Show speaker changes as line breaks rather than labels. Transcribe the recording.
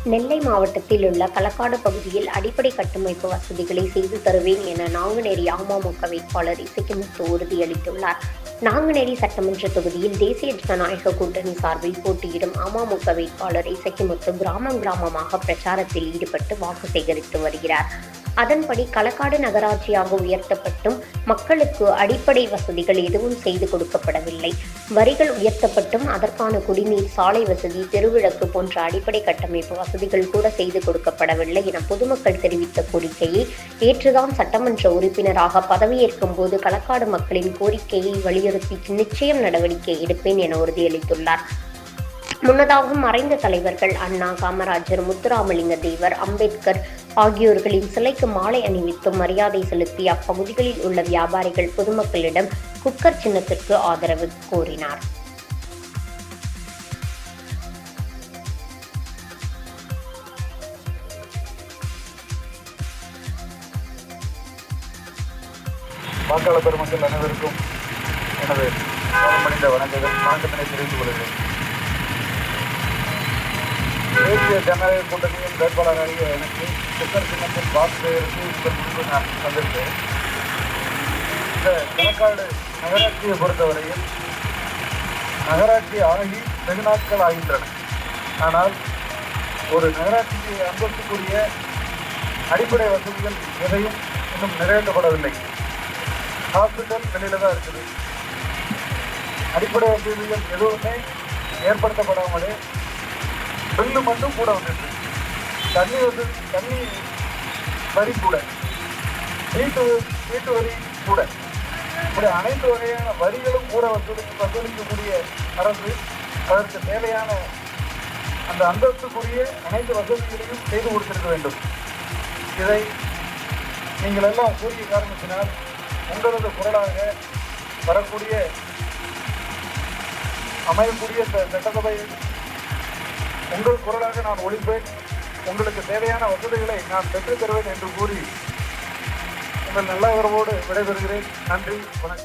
நெல்லை மாவட்டத்தில் உள்ள களக்காடு பகுதியில் அடிப்படை கட்டமைப்பு வசதிகளை செய்து தருவேன் என நாங்குநேரி அமமுக வேட்பாளர் இசக்கிமுத்து உறுதியளித்துள்ளார். நாங்குநேரி சட்டமன்ற தொகுதியில் தேசிய ஜனநாயக கூட்டணி சார்பில் போட்டியிடும் அமமுக வேட்பாளர் இசக்கிமுத்து கிராமமாக பிரச்சாரத்தில் ஈடுபட்டு வாக்கு சேகரித்து வருகிறார். அதன்படி களக்காடு நகராட்சியாக உயர்த்தப்பட்டும் மக்களுக்கு அடிப்படை வசதிகள் எதுவும் செய்து கொடுக்கப்படவில்லை. வரிகள் உயர்த்தப்பட்டும் அதற்கான குடிநீர், சாலை வசதி, தெருவிளக்கு போன்ற அடிப்படை கட்டமைப்பு வசதிகள் கூட செய்து கொடுக்கப்படவில்லை என பொதுமக்கள் தெரிவித்த கோரிக்கையை ஏற்றுதான் சட்டமன்ற உறுப்பினராக பதவியேற்கும் போது களக்காடு மக்களின் கோரிக்கையை வலியுறுத்தி நிச்சயம் நடவடிக்கை எடுப்பேன் என உறுதியளித்துள்ளார். முன்னதாக மறைந்த தலைவர்கள் அண்ணா, காமராஜர், முத்துராமலிங்க தேவர், அம்பேத்கர் ஆகியோர்களின் சிலைக்கு மாலை அணிவித்து மரியாதை செலுத்தி அப்பகுதிகளில் உள்ள வியாபாரிகள் பொதுமக்களிடம் குக்கர் சின்னத்திற்கு ஆதரவு கோரினார்.
வாக்காளர் பெருமக்கள் அனைவருக்கும் எனது மனித வணக்கத்தினை தெரிவித்துக் கொள்கிறேன். தேசிய ஜனநாயக கூட்டணியின் வேட்பாளராக எனக்கு குக்கர் சின்னத்தில் வாக்கு சேகரித்து உங்கள் முன்பு நான் வந்திருக்கேன். இந்த களக்காடு நகராட்சியை பொறுத்தவரையில் நகராட்சி ஆகி வெகு நாட்கள் ஆகின்றன. ஆனால் ஒரு நகராட்சிக்கு அந்தஸ்துக்குரிய அடிப்படை வசதிகள் எதையும் இன்னும் நிறைவேற்றப்படவில்லை. ஹாஸ்பிட்டல் வெளியில தான் இருக்குது. அடிப்படை வசதிகள் எதுவுமே ஏற்படுத்தப்படாமலே பில்லு மட்டும் கூட வந்துட்டு, தண்ணி வரி கூட, வீட்டு வரி கூட, இப்படி அனைத்து வகையான வரிகளும் கூட வசூலிக்கக்கூடிய அரசு அதற்கு தேவையான அந்த அந்தஸ்துக்குரிய அனைத்து வசதிகளையும் செய்து கொடுத்திருக்க வேண்டும். இதை நீங்கள் எல்லாம் கூறிய காரணத்தினால் உங்களது குரலாக வரக்கூடிய அமையக்கூடிய சட்டசபை உங்கள் குரலாக நான் ஒழிப்பேன், உங்களுக்கு தேவையான வசதிகளை நான் பெற்றுத் தருவேன் என்று கூறி உங்கள் நல்ல உறவோடு விடைபெறுகிறேன். நன்றி, வணக்கம்.